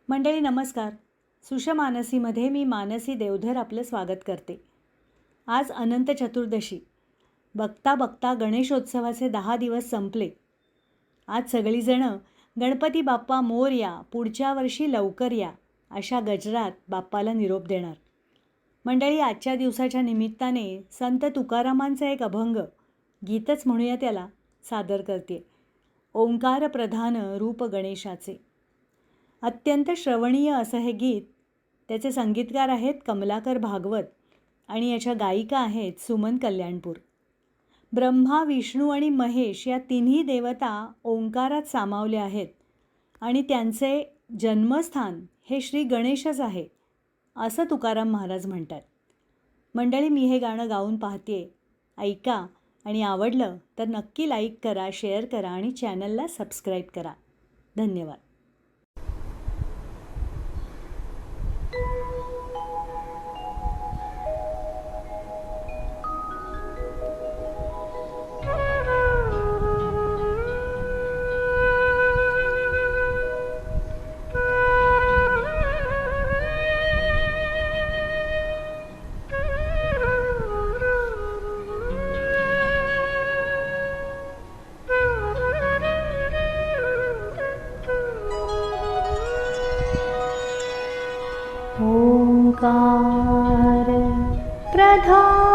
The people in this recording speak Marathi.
मंडळी नमस्कार. सुषमानसीमध्ये मी मानसी देवधर आपलं स्वागत करते. आज अनंत चतुर्दशी. बघता बघता गणेशोत्सवाचे 10 दिवस संपले. आज सगळीजणं गणपती बाप्पा मोरया, पुढच्या वर्षी लवकर या अशा गजरात बाप्पाला निरोप देणार. मंडळी आजच्या दिवसाच्या निमित्ताने संत तुकारामांचा एक अभंग, गीतच म्हणूया त्याला, सादर करते. ओंकार प्रधान रूप गणेशाचे. अत्यंत श्रवणीय असं हे गीत. त्याचे संगीतकार आहेत कमलाकर भागवत आणि याच्या गायिका आहेत सुमन कल्याणपूर. ब्रह्मा, विष्णू आणि महेश या तिन्ही देवता ओंकारात सामावले आहेत आणि त्यांचे जन्मस्थान हे श्री गणेशच आहे असं तुकाराम महाराज म्हणतात. मंडळी मी हे गाणं गाऊन पाहते, ऐका आणि आवडलं तर नक्की लाईक करा, शेअर करा आणि चॅनलला सबस्क्राईब करा. धन्यवाद. ओंकार प्रधान